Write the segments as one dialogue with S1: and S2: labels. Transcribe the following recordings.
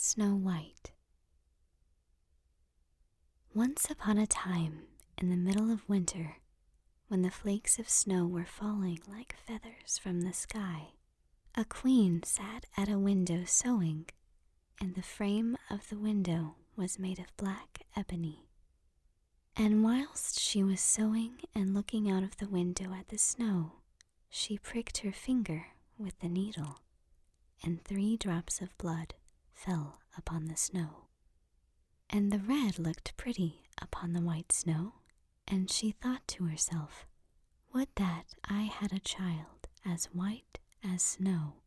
S1: Snow White. Once upon a time, in the middle of winter, when the flakes of snow were falling like feathers from the sky, a queen sat at a window sewing, and the frame of the window was made of black ebony. And whilst she was sewing and looking out of the window at the snow, she pricked her finger with the needle, and 3 drops of blood fell upon the snow. And the red looked pretty upon the white snow, and she thought to herself, "Would that I had a child as white as snow,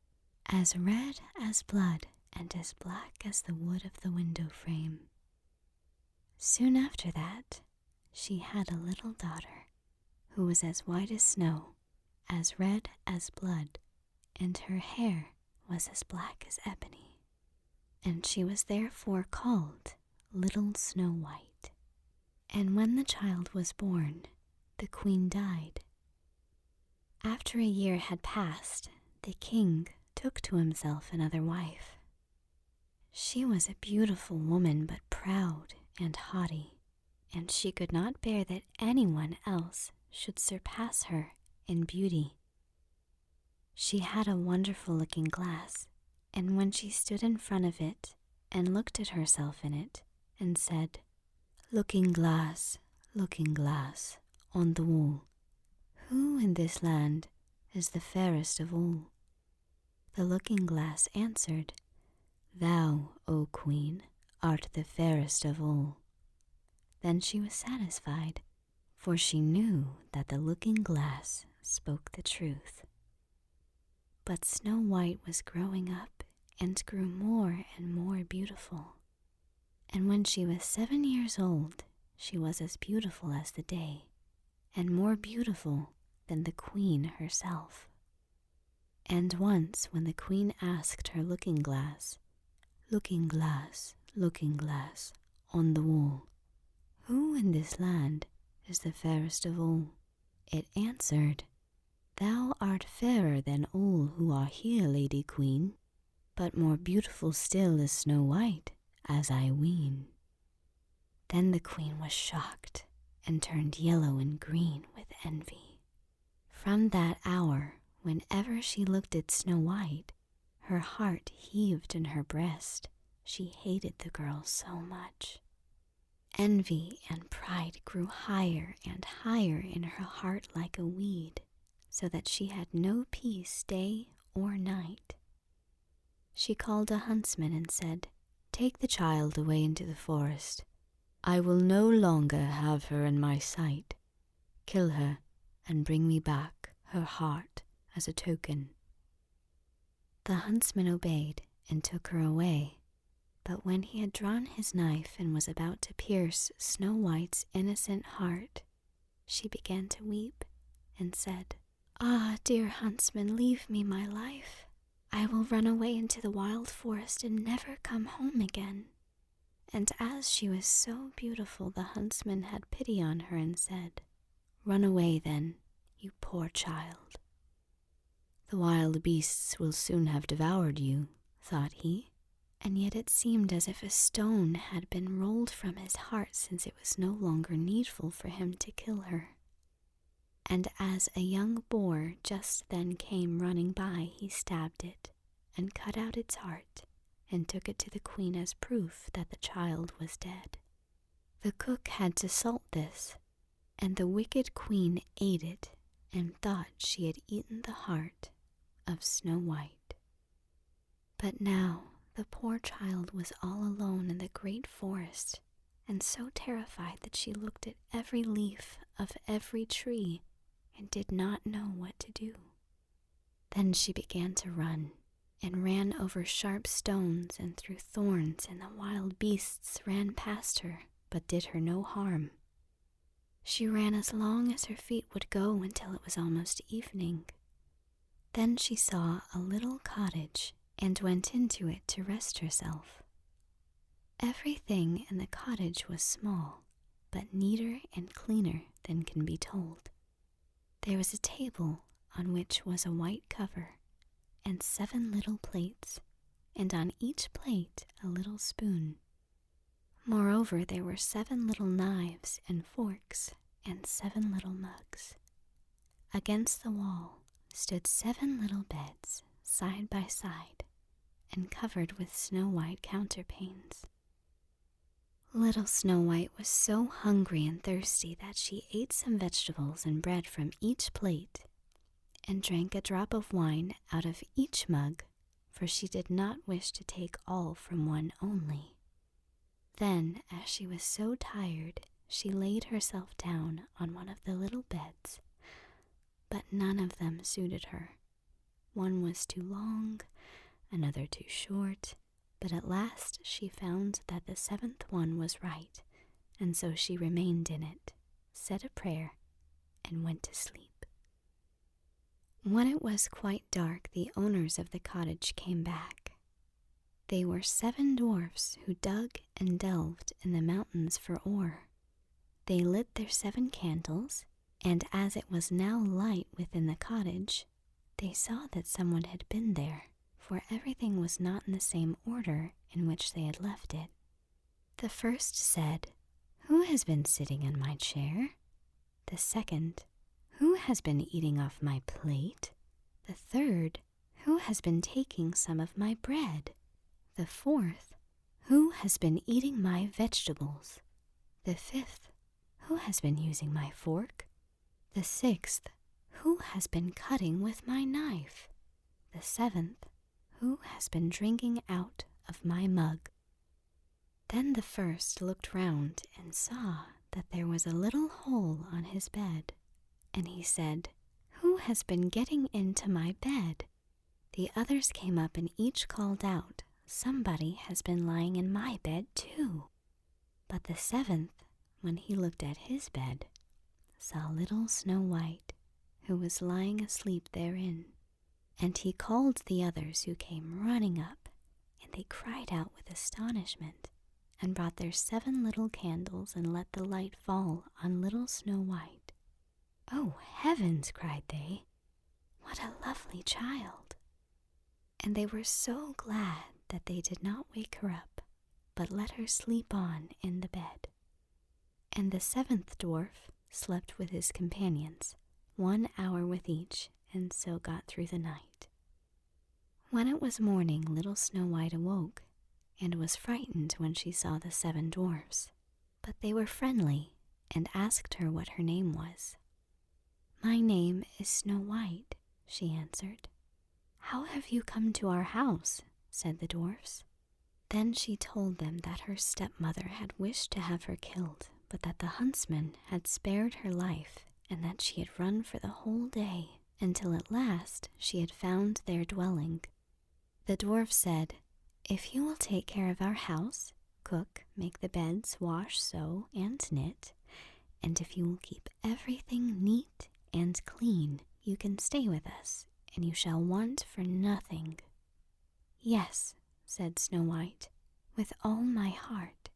S1: as red as blood, and as black as the wood of the window frame." Soon after that, she had a little daughter, who was as white as snow, as red as blood, and her hair was as black as ebony. And she was therefore called Little Snow White. And when the child was born, the queen died. After a year had passed, the king took to himself another wife. She was a beautiful woman, but proud and haughty, and she could not bear that anyone else should surpass her in beauty. She had a wonderful looking glass, and when she stood in front of it and looked at herself in it and said, looking glass on the wall, who in this land is the fairest of all?" The looking glass answered, "Thou, O queen, art the fairest of all." Then she was satisfied, for she knew that the looking glass spoke the truth. But Snow White was growing up and grew more and more beautiful. And when she was 7 years old, she was as beautiful as the day, and more beautiful than the queen herself. And once when the queen asked her looking glass on the wall, who in this land is the fairest of all?" it answered, "Thou art fairer than all who are here, Lady Queen, but more beautiful still is Snow White, as I ween." Then the queen was shocked and turned yellow and green with envy. From that hour, whenever she looked at Snow White, her heart heaved in her breast. She hated the girl so much. Envy and pride grew higher and higher in her heart like a weed, so that she had no peace day or night. She called a huntsman and said, "Take the child away into the forest. I will no longer have her in my sight. Kill her and bring me back her heart as a token." The huntsman obeyed and took her away. But when he had drawn his knife and was about to pierce Snow White's innocent heart, she began to weep and said, "Ah, dear huntsman, leave me my life. I will run away into the wild forest and never come home again." And as she was so beautiful, the huntsman had pity on her and said, "Run away then, you poor child. The wild beasts will soon have devoured you," thought he. And yet it seemed as if a stone had been rolled from his heart, since it was no longer needful for him to kill her. And as a young boar just then came running by, he stabbed it and cut out its heart and took it to the queen as proof that the child was dead. The cook had to salt this, and the wicked queen ate it and thought she had eaten the heart of Snow White. But now the poor child was all alone in the great forest, and so terrified that she looked at every leaf of every tree and did not know what to do. Then she began to run, and ran over sharp stones and through thorns, and the wild beasts ran past her, but did her no harm. She ran as long as her feet would go until it was almost evening. Then she saw a little cottage and went into it to rest herself. Everything in the cottage was small, but neater and cleaner than can be told. There was a table on which was a white cover, and 7 little plates, and on each plate a little spoon. Moreover, there were 7 little knives and forks and 7 little mugs. Against the wall stood 7 little beds, side by side, and covered with snow-white counterpanes. Little Snow White was so hungry and thirsty that she ate some vegetables and bread from each plate, and drank a drop of wine out of each mug, for she did not wish to take all from one only. Then, as she was so tired, she laid herself down on one of the little beds, but none of them suited her. One was too long, another too short, but at last she found that the 7th one was right, and so she remained in it, said a prayer, and went to sleep. When it was quite dark, the owners of the cottage came back. They were 7 dwarfs who dug and delved in the mountains for ore. They lit their 7 candles, and as it was now light within the cottage, they saw that someone had been there, for everything was not in the same order in which they had left it. The first said, "Who has been sitting in my chair?" The second, "Who has been eating off my plate?" The third, "Who has been taking some of my bread?" The fourth, "Who has been eating my vegetables?" The fifth, "Who has been using my fork?" The sixth, "Who has been cutting with my knife?" The seventh, "Who has been drinking out of my mug?" Then the first looked round and saw that there was a little hole on his bed, and he said, "Who has been getting into my bed?" The others came up and each called out, "Somebody has been lying in my bed too." But the 7th, when he looked at his bed, saw little Snow White, who was lying asleep therein. And he called the others, who came running up, and they cried out with astonishment, and brought their 7 little candles and let the light fall on little Snow White. "Oh, heavens!" cried they, "what a lovely child!" And they were so glad that they did not wake her up, but let her sleep on in the bed. And the 7th dwarf slept with his companions, 1 hour with each, and so got through the night. When it was morning, little Snow White awoke, and was frightened when she saw the 7 dwarfs, but they were friendly, and asked her what her name was. "My name is Snow White," she answered. "How have you come to our house?" said the dwarfs. Then she told them that her stepmother had wished to have her killed, but that the huntsman had spared her life, and that she had run for the whole day, until at last she had found their dwelling. The dwarf said, "If you will take care of our house, cook, make the beds, wash, sew, and knit, and if you will keep everything neat and clean, you can stay with us, and you shall want for nothing." "Yes," said Snow White, "with all my heart,"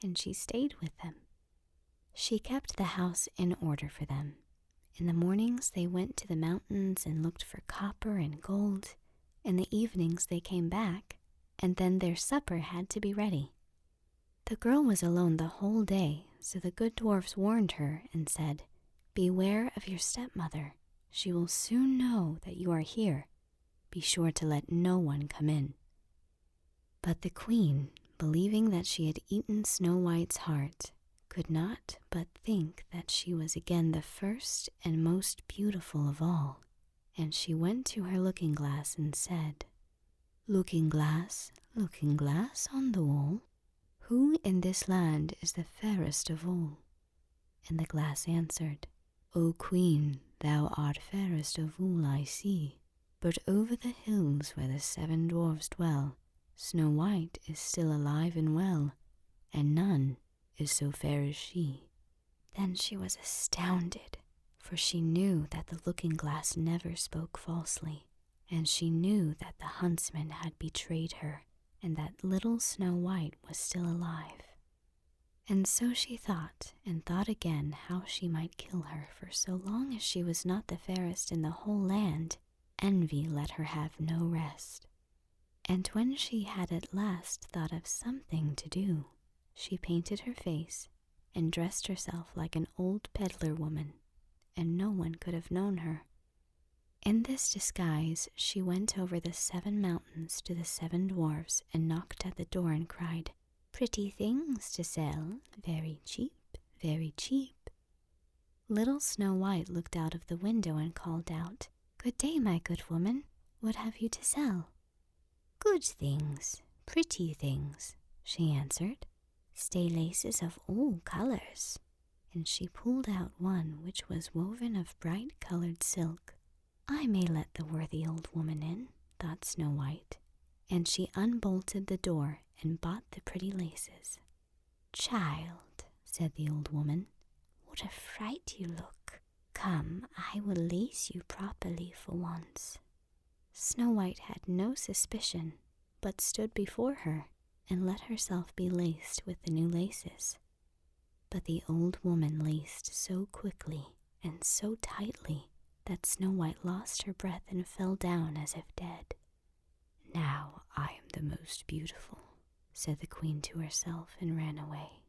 S1: and she stayed with them. She kept the house in order for them. In the mornings they went to the mountains and looked for copper and gold. In the evenings they came back, and then their supper had to be ready. The girl was alone the whole day, so the good dwarfs warned her and said, "Beware of your stepmother. She will soon know that you are here. Be sure to let no one come in." But the queen, believing that she had eaten Snow White's heart, could not but think that she was again the first and most beautiful of all, and she went to her looking-glass and said, looking glass on the wall, who in this land is the fairest of all?" And the glass answered, "O Queen, thou art fairest of all I see, but over the hills where the 7 dwarfs dwell, Snow White is still alive and well, and none is so fair as she." Then she was astounded, for she knew that the looking-glass never spoke falsely, and she knew that the huntsman had betrayed her, and that little Snow White was still alive. And so she thought and thought again how she might kill her, for so long as she was not the fairest in the whole land, envy let her have no rest. And when she had at last thought of something to do, she painted her face and dressed herself like an old peddler woman, and no one could have known her. In this disguise, she went over the 7 mountains to the 7 dwarfs and knocked at the door and cried, "Pretty things to sell, very cheap, very cheap." Little Snow White looked out of the window and called out, "Good day, my good woman. What have you to sell?" "Good things, pretty things," she answered. "Stay laces of all colors." And she pulled out one which was woven of bright-colored silk. "I may let the worthy old woman in," thought Snow White, and she unbolted the door and bought the pretty laces. "Child," said the old woman, "what a fright you look. Come, I will lace you properly for once." Snow White had no suspicion, but stood before her and let herself be laced with the new laces. But the old woman laced so quickly and so tightly that Snow White lost her breath and fell down as if dead. "Now I am the most beautiful," said the queen to herself, and ran away.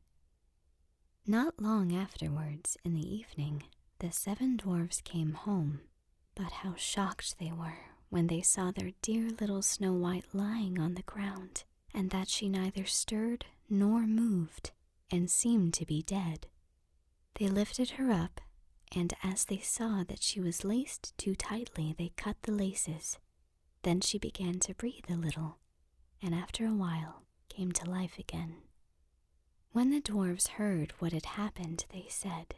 S1: Not long afterwards, in the evening, the 7 dwarfs came home, but how shocked they were when they saw their dear little Snow White lying on the ground, and that she neither stirred nor moved, and seemed to be dead. They lifted her up, and as they saw that she was laced too tightly, they cut the laces. Then she began to breathe a little, and after a while came to life again. When the dwarfs heard what had happened, they said,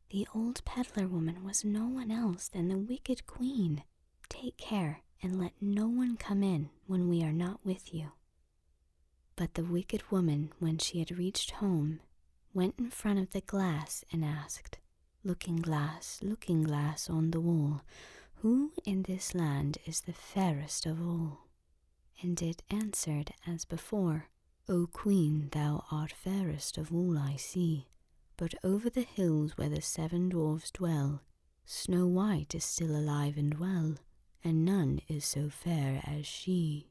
S1: "The old peddler woman was no one else than the wicked queen. Take care and let no one come in when we are not with you." But the wicked woman, when she had reached home, went in front of the glass and asked, looking glass on the wall, "Who in this land is the fairest of all?" And it answered as before, "O Queen, thou art fairest of all I see, but over the hills where the 7 dwarfs dwell, Snow White is still alive and well, and none is so fair as she."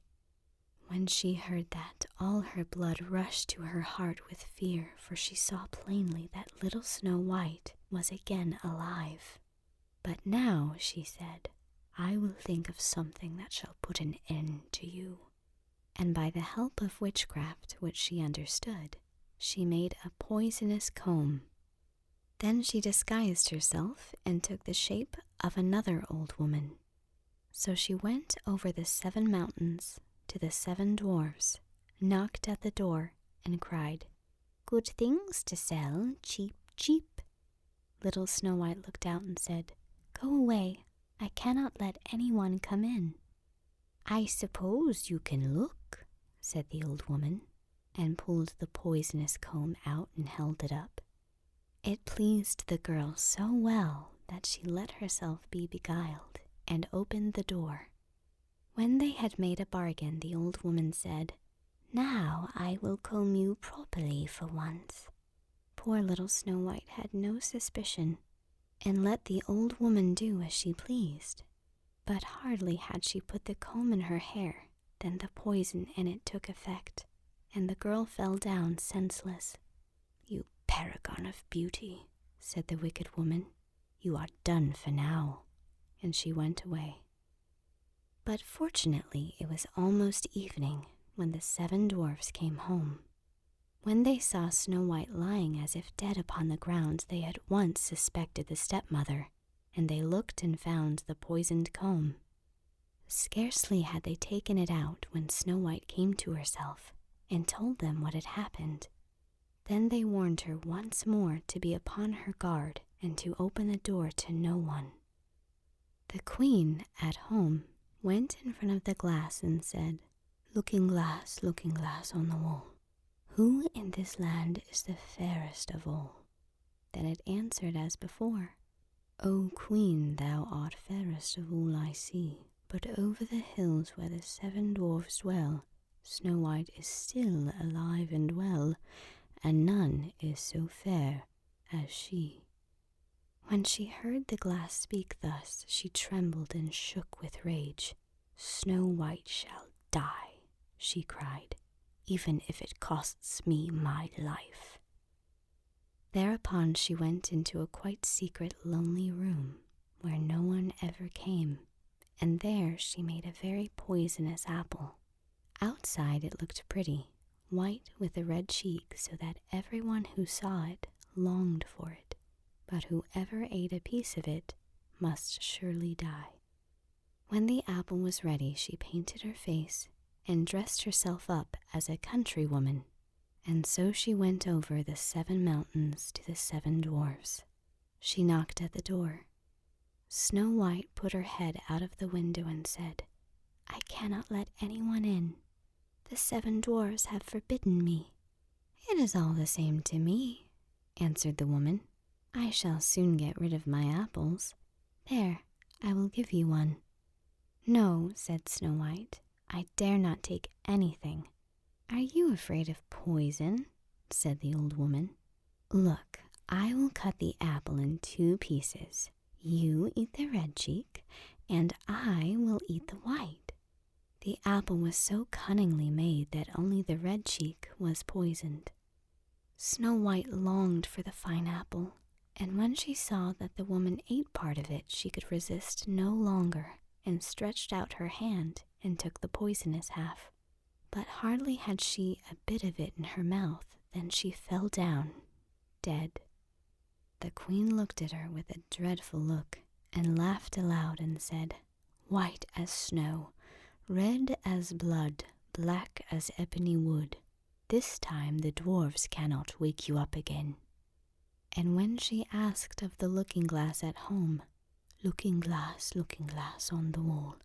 S1: When she heard that, all her blood rushed to her heart with fear, for she saw plainly that little Snow White was again alive. "But now," she said, "I will think of something that shall put an end to you." And by the help of witchcraft, which she understood, she made a poisonous comb. Then she disguised herself and took the shape of another old woman. So she went over the 7 mountains to the 7 dwarfs, knocked at the door, and cried, "Good things to sell, cheap, cheap." Little Snow White looked out and said, "Go away, I cannot let anyone come in." "I suppose you can look," said the old woman, and pulled the poisonous comb out and held it up. It pleased the girl so well that she let herself be beguiled and opened the door. When they had made a bargain, the old woman said, "Now I will comb you properly for once." Poor little Snow White had no suspicion, and let the old woman do as she pleased. But hardly had she put the comb in her hair than the poison in it took effect, and the girl fell down senseless. "You paragon of beauty," said the wicked woman, "you are done for now," and she went away. But fortunately it was almost evening when the 7 dwarfs came home. When they saw Snow White lying as if dead upon the ground, they at once suspected the stepmother, and they looked and found the poisoned comb. Scarcely had they taken it out when Snow White came to herself and told them what had happened. Then they warned her once more to be upon her guard and to open the door to no one. The queen, at home, went in front of the glass and said, looking glass on the wall, "Who in this land is the fairest of all?" Then it answered as before, "O Queen, thou art fairest of all I see, but over the hills where the 7 dwarfs dwell, Snow White is still alive and well, and none is so fair as she." When she heard the glass speak thus, she trembled and shook with rage. "Snow White shall die," she cried, "even if it costs me my life." Thereupon she went into a quite secret, lonely room where no one ever came, and there she made a very poisonous apple. Outside it looked pretty, white with a red cheek, so that everyone who saw it longed for it, but whoever ate a piece of it must surely die. When the apple was ready, she painted her face and dressed herself up as a countrywoman, and so she went over the 7 mountains to the 7 dwarfs. She knocked at the door. Snow White put her head out of the window and said, "I cannot let anyone in. The 7 dwarfs have forbidden me." "It is all the same to me," answered the woman. "I shall soon get rid of my apples. There, I will give you one." "No," said Snow White, "I dare not take anything." "Are you afraid of poison?" said the old woman. "Look, I will cut the apple in 2 pieces. You eat the red cheek, and I will eat the white." The apple was so cunningly made that only the red cheek was poisoned. Snow White longed for the fine apple, and when she saw that the woman ate part of it, she could resist no longer, and stretched out her hand and took the poisonous half. But hardly had she a bit of it in her mouth than she fell down, dead. The queen looked at her with a dreadful look, and laughed aloud and said, "White as snow, red as blood, black as ebony wood. This time the dwarfs cannot wake you up again." And when she asked of the looking-glass at home, looking glass on the wall,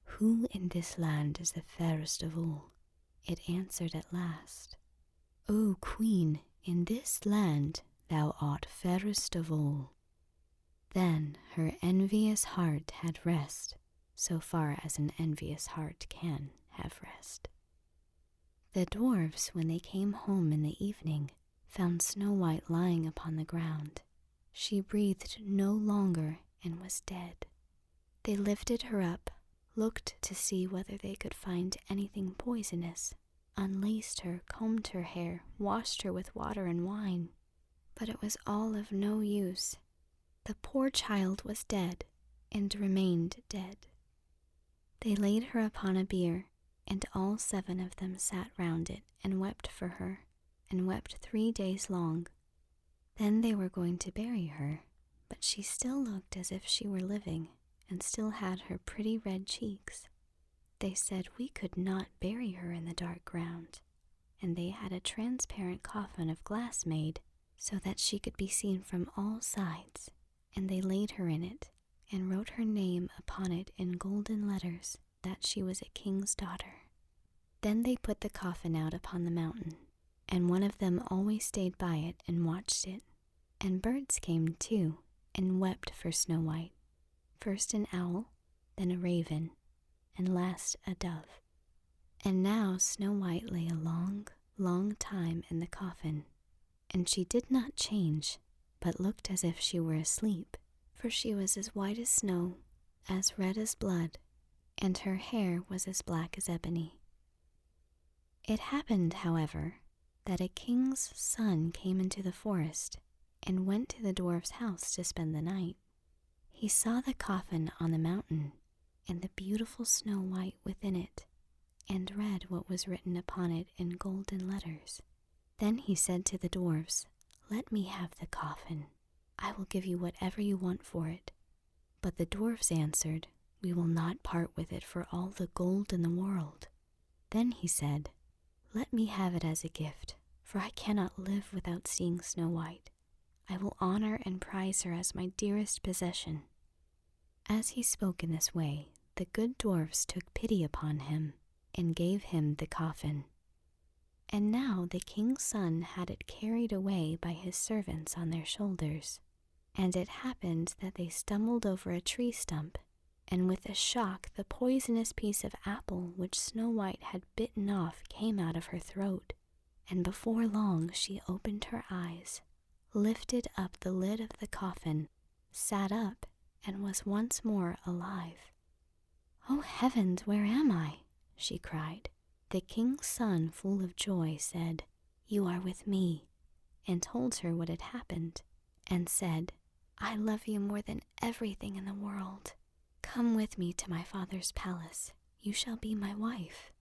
S1: who in this land is the fairest of all?" it answered at last, "O Queen, in this land thou art fairest of all." Then her envious heart had rest, so far as an envious heart can have rest. The dwarfs, when they came home in the evening, found Snow White lying upon the ground. She breathed no longer and was dead. They lifted her up, looked to see whether they could find anything poisonous, unlaced her, combed her hair, washed her with water and wine. But it was all of no use. The poor child was dead, and remained dead. They laid her upon a bier, and all 7 of them sat round it and wept for her, and wept 3 days long. Then they were going to bury her, but she still looked as if she were living, and still had her pretty red cheeks. They said we could not bury her in the dark ground, and they had a transparent coffin of glass made, so that she could be seen from all sides, and they laid her in it, and wrote her name upon it in golden letters, that she was a king's daughter. Then they put the coffin out upon the mountain, and one of them always stayed by it and watched it, and birds came too, and wept for Snow White, first an owl, then a raven, and last a dove. And now Snow White lay a long, long time in the coffin, and she did not change, but looked as if she were asleep, for she was as white as snow, as red as blood, and her hair was as black as ebony. It happened, however, that a king's son came into the forest and went to the dwarf's house to spend the night. He saw the coffin on the mountain, and the beautiful Snow White within it, and read what was written upon it in golden letters. Then he said to the dwarfs, "Let me have the coffin. I will give you whatever you want for it." But the dwarfs answered, "We will not part with it for all the gold in the world." Then he said, "Let me have it as a gift, for I cannot live without seeing Snow White. I will honor and prize her as my dearest possession." As he spoke in this way, the good dwarfs took pity upon him and gave him the coffin. And now the king's son had it carried away by his servants on their shoulders, and it happened that they stumbled over a tree stump, and with a shock the poisonous piece of apple which Snow White had bitten off came out of her throat, and before long she opened her eyes, lifted up the lid of the coffin, sat up, and was once more alive. "Oh heavens, where am I?" she cried. The king's son, full of joy, said, "You are with me," and told her what had happened, and said, "I love you more than everything in the world. Come with me to my father's palace. You shall be my wife."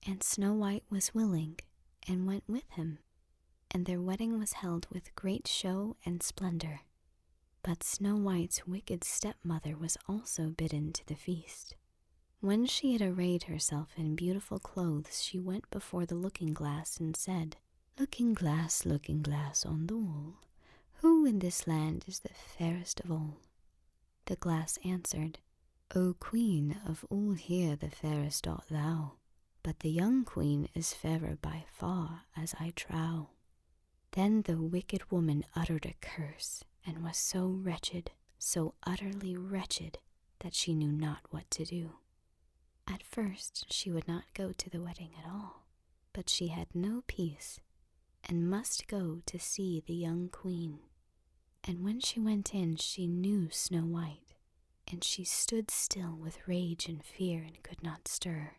S1: And Snow White was willing, and went with him, and their wedding was held with great show and splendor. But Snow White's wicked stepmother was also bidden to the feast. When she had arrayed herself in beautiful clothes, she went before the looking-glass and said, looking glass on the wall, who in this land is the fairest of all?" The glass answered, "O Queen, of all here the fairest art thou, but the young queen is fairer by far, as I trow." Then the wicked woman uttered a curse, and was so wretched, so utterly wretched, that she knew not what to do. At first she would not go to the wedding at all, but she had no peace, and must go to see the young queen. And when she went in, she knew Snow White, and she stood still with rage and fear and could not stir.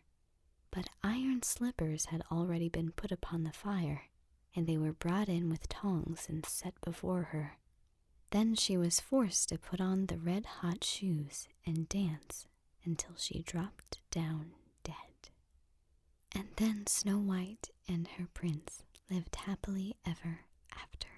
S1: But iron slippers had already been put upon the fire, and they were brought in with tongs and set before her. Then she was forced to put on the red-hot shoes and dance until she dropped down dead. And then Snow White and her prince lived happily ever after.